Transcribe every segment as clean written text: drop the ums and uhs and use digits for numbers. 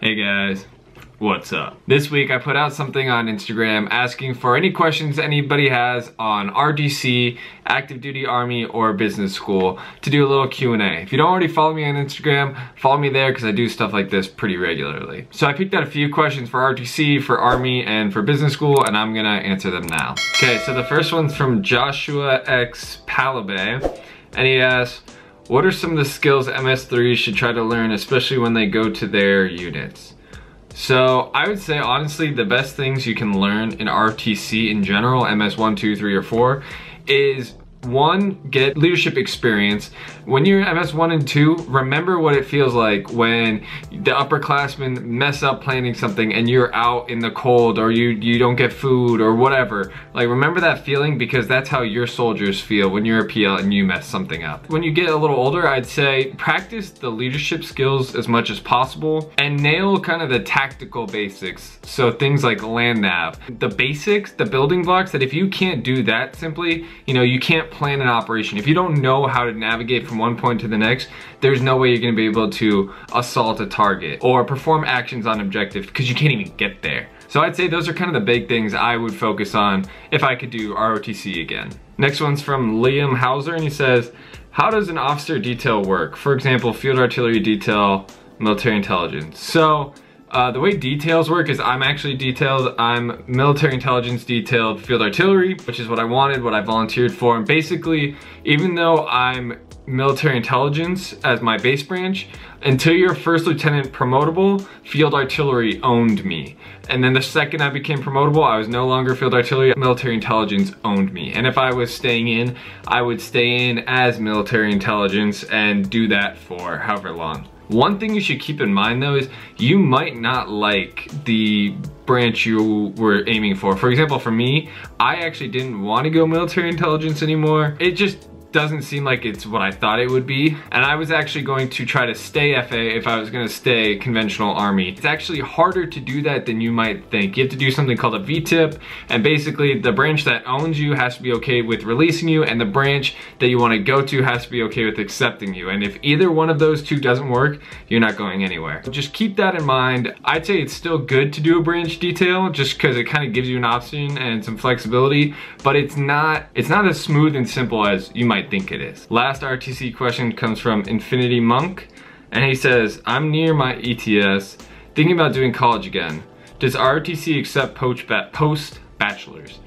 Hey guys, what's up? This week I put out something on Instagram asking for any questions anybody has on ROTC, active duty army, or business school to do a little Q&A. If you don't already follow me on Instagram, follow me there because I do stuff like this pretty regularly. So I picked out a few questions for ROTC, for army, and for business school, and I'm gonna answer them now. Okay, so the first one's from Joshua X Palabe, and he asks, what are some of the skills MS3s should try to learn, especially when they go to their units? So I would say honestly the best things you can learn in ROTC in general, MS 1, 2, 3, or 4, is one, get leadership experience. When you're in MS 1 and 2, remember what it feels like when the upperclassmen mess up planning something and you're out in the cold, or you don't get food or whatever. Like, remember that feeling, because that's how your soldiers feel when you're a PL and you mess something up. When you get a little older, I'd say practice the leadership skills as much as possible and nail kind of the tactical basics. So things like land nav, the basics, the building blocks, that if you can't do that simply, you can't plan an operation. If you don't know how to navigate from one point to the next, there's no way you're gonna be able to assault a target or perform actions on objective, because you can't even get there. So I'd say those are kind of the big things I would focus on if I could do ROTC again. Next one's from Liam Hauser, and he says, how does an officer detail work? For example, field artillery detail, military intelligence. So the way details work is I'm actually detailed. I'm military intelligence detailed field artillery, which is what I wanted, what I volunteered for. And basically, even though I'm military intelligence as my base branch, until you're first lieutenant promotable, field artillery owned me. And then the second I became promotable, I was no longer field artillery, military intelligence owned me. And if I was staying in, I would stay in as military intelligence and do that for however long. One thing you should keep in mind though is you might not like the branch you were aiming for. For example, for me, I actually didn't want to go military intelligence anymore. It just doesn't seem like it's what I thought it would be. And I was actually going to try to stay FA if I was gonna stay conventional army. It's actually harder to do that than you might think. You have to do something called a VTIP, and basically the branch that owns you has to be okay with releasing you, and the branch that you wanna go to has to be okay with accepting you. And if either one of those two doesn't work, you're not going anywhere. So just keep that in mind. I'd say it's still good to do a branch detail just because it kind of gives you an option and some flexibility, but it's not as smooth and simple as you might think it is. Last RTC question comes from Infinity Monk, and he says, I'm near my ETS, thinking about doing college again. Does ROTC accept post-bachelors?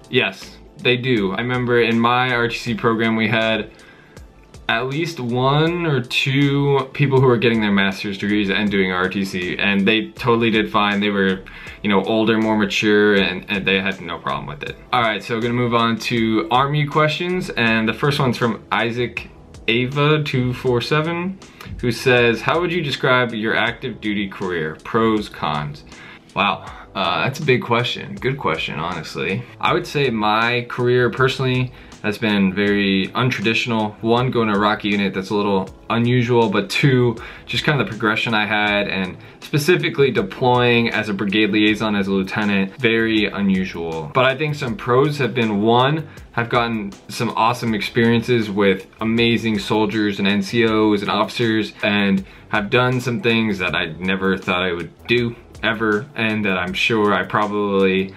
Yes, they do. I remember in my ROTC program we had at least 1 or 2 people who were getting their master's degrees and doing ROTC, and they totally did fine. They were, older, more mature, and they had no problem with it. All right, so we're gonna move on to Army questions, and the first one's from Isaac Ava 247, who says, how would you describe your active duty career? Pros, cons? Wow, that's a big question. Good question, honestly. I would say my career personally has been very untraditional. 1, going to a Iraqi unit, that's a little unusual, but 2, just kind of the progression I had, and specifically deploying as a brigade liaison as a lieutenant, very unusual. But I think some pros have been, 1, I've gotten some awesome experiences with amazing soldiers and NCOs and officers, and have done some things that I never thought I would do ever, and that I'm sure I probably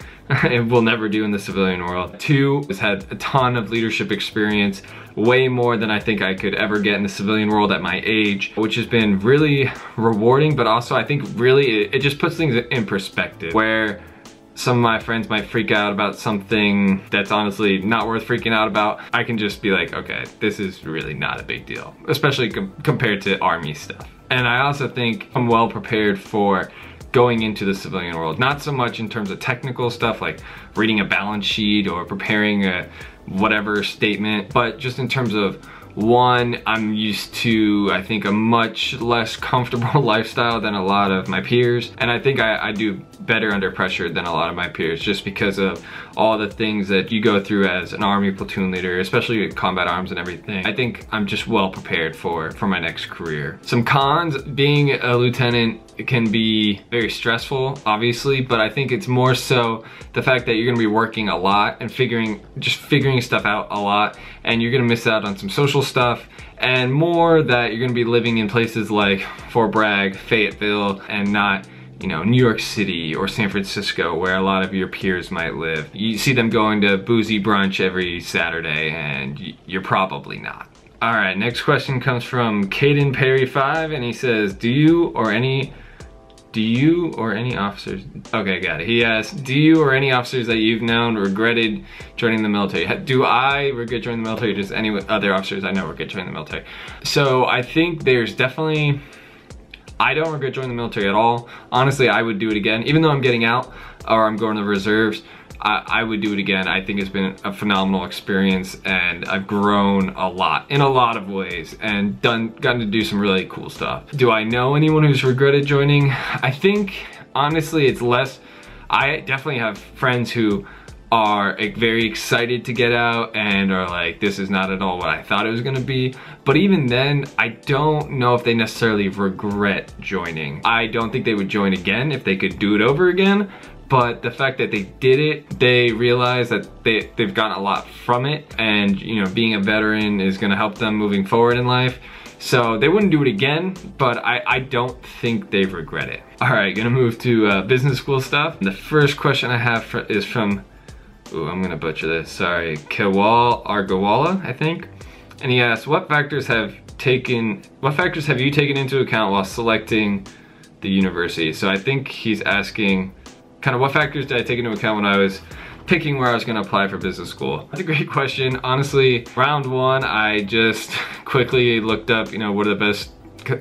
will never do in the civilian world. 2, has had a ton of leadership experience, way more than I think I could ever get in the civilian world at my age, which has been really rewarding, but also I think really it just puts things in perspective, where some of my friends might freak out about something that's honestly not worth freaking out about. I can just be like, okay, this is really not a big deal, especially compared to Army stuff. And I also think I'm well prepared for going into the civilian world. Not so much in terms of technical stuff like reading a balance sheet or preparing a whatever statement, but just in terms of, 1, I'm used to, I think, a much less comfortable lifestyle than a lot of my peers, and I think I do better under pressure than a lot of my peers just because of all the things that you go through as an Army platoon leader, especially with combat arms and everything. I think I'm just well prepared for my next career. Some cons: being a lieutenant it can be very stressful, obviously, but I think it's more so the fact that you're gonna be working a lot and figuring stuff out a lot, and you're gonna miss out on some social stuff, and more that you're gonna be living in places like Fort Bragg, Fayetteville, and not, you know, New York City or San Francisco, where a lot of your peers might live. You see them going to boozy brunch every Saturday, and you're probably not. All right, next question comes from Caden Perry 5, and he says, do you or any officers, okay, got it. He asked, do you or any officers that you've known regretted joining the military? Do I regret joining the military, or just any other officers I know regret joining the military? So I think there's definitely, I don't regret joining the military at all. Honestly, I would do it again. Even though I'm getting out or I'm going to the reserves, I would do it again. I think it's been a phenomenal experience, and I've grown a lot in a lot of ways and gotten to do some really cool stuff. Do I know anyone who's regretted joining? I think, honestly, it's less. I definitely have friends who are very excited to get out and are like, this is not at all what I thought it was gonna be. But even then, I don't know if they necessarily regret joining. I don't think they would join again if they could do it over again. But the fact that they did it, they realize that they've gotten a lot from it, and you know, being a veteran is gonna help them moving forward in life. So they wouldn't do it again, but I don't think they regret it. All right, gonna move to business school stuff. The first question I have is from, ooh, I'm gonna butcher this, sorry, Kewal Argawala, I think. And he asks, what factors have you taken into account while selecting the university? So I think he's asking, kind of what factors did I take into account when I was picking where I was gonna apply for business school? That's a great question. Honestly, round one, I just quickly looked up, you know, what are the best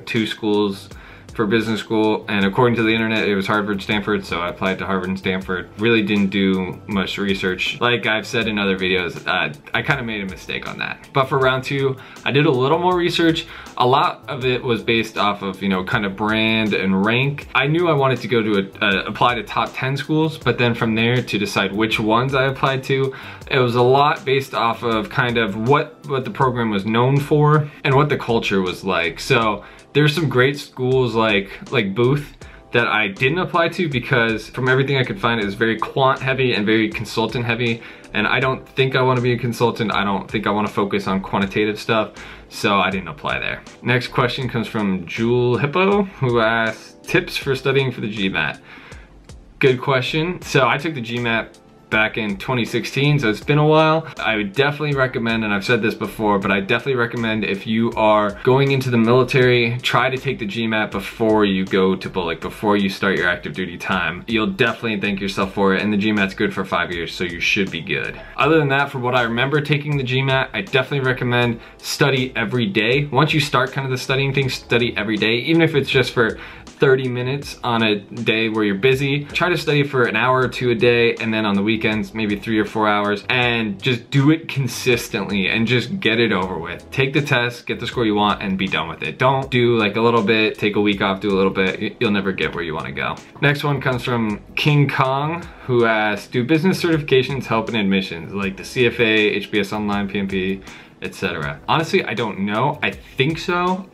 2 schools for business school, and according to the internet, it was Harvard, Stanford, so I applied to Harvard and Stanford. Really didn't do much research. Like I've said in other videos, I kind of made a mistake on that. But for round 2, I did a little more research. A lot of it was based off of, you know, kind of brand and rank. I knew I wanted to go to apply to top 10 schools, but then from there to decide which ones I applied to, it was a lot based off of kind of what the program was known for and what the culture was like. So there's some great schools like Booth that I didn't apply to because from everything I could find, it was very quant heavy and very consultant heavy. And I don't think I want to be a consultant. I don't think I want to focus on quantitative stuff. So I didn't apply there. Next question comes from Jewel Hippo, who asks, tips for studying for the GMAT. Good question. So I took the GMAT back in 2016, so it's been a while. I would definitely recommend, and I've said this before, but I definitely recommend if you are going into the military, try to take the GMAT before you go to before you start your active duty time. You'll definitely thank yourself for it, and the GMAT's good for 5 years, so you should be good. Other than that, from what I remember taking the GMAT, I definitely recommend study every day. Once you start kind of the studying thing, study every day, even if it's just for 30 minutes on a day where you're busy. Try to study for an hour or 2 a day, and then on the weekends, maybe 3 or 4 hours, and just do it consistently and just get it over with. Take the test, get the score you want, and be done with it. Don't do like a little bit, take a week off, do a little bit. You'll never get where you want to go. Next one comes from King Kong, who asks, do business certifications help in admissions, like the CFA, HBS Online, PMP, etc.? Honestly, I don't know. I think so.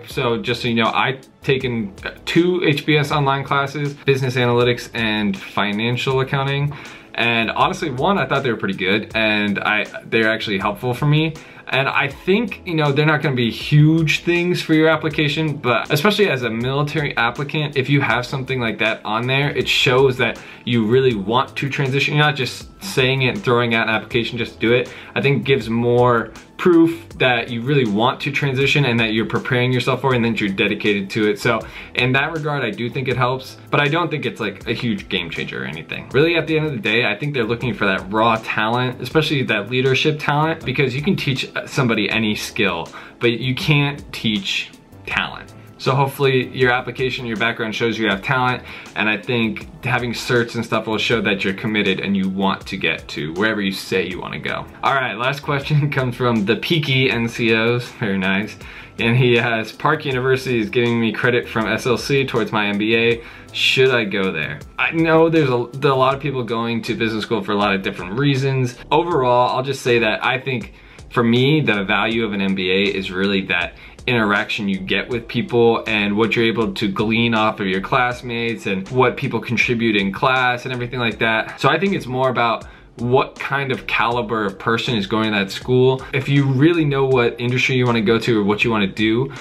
So just so you know, I've taken 2 HBS Online classes, business analytics and financial accounting. And honestly, one, I thought they were pretty good, and they're actually helpful for me. And I think, you know, they're not gonna be huge things for your application, but especially as a military applicant, if you have something like that on there, it shows that you really want to transition. You're not just saying it and throwing out an application just to do it. I think it gives more proof that you really want to transition and that you're preparing yourself for it and that you're dedicated to it. So in that regard, I do think it helps, but I don't think it's like a huge game changer or anything. Really, at the end of the day, I think they're looking for that raw talent, especially that leadership talent, because you can teach somebody any skill, but you can't teach talent. So hopefully your application, your background shows you have talent, and I think having certs and stuff will show that you're committed and you want to get to wherever you say you want to go. All right, last question comes from the Peaky NCOs, very nice. And he has, Park University is giving me credit from SLC towards my MBA. Should I go there? I know there's a lot of people going to business school for a lot of different reasons. Overall, I'll just say that I think for me, the value of an MBA is really that interaction you get with people and what you're able to glean off of your classmates and what people contribute in class and everything like that. So I think it's more about what kind of caliber of person is going to that school. If you really know what industry you want to go to or what you want to do,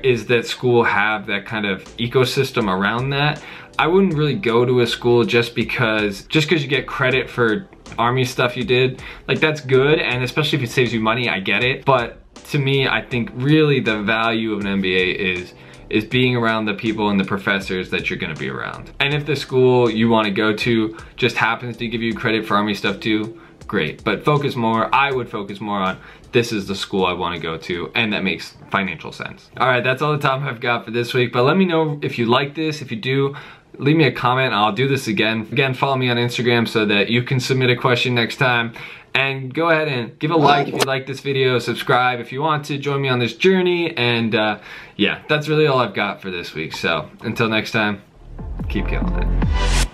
is that school have that kind of ecosystem around that. I wouldn't really go to a school just because you get credit for Army stuff you did. Like, that's good, and especially if it saves you money, I get it. But to me, I think really the value of an MBA is being around the people and the professors that you're gonna be around. And if the school you wanna go to just happens to give you credit for Army stuff too, great. But I would focus more on, this is the school I wanna go to, and that makes financial sense. All right, that's all the time I've got for this week, but let me know if you like this. If you do, leave me a comment, I'll do this again. Again, follow me on Instagram so that you can submit a question next time. And go ahead and give a like if you like this video, subscribe if you want to join me on this journey, and yeah, that's really all I've got for this week. So until next time, keep killing it.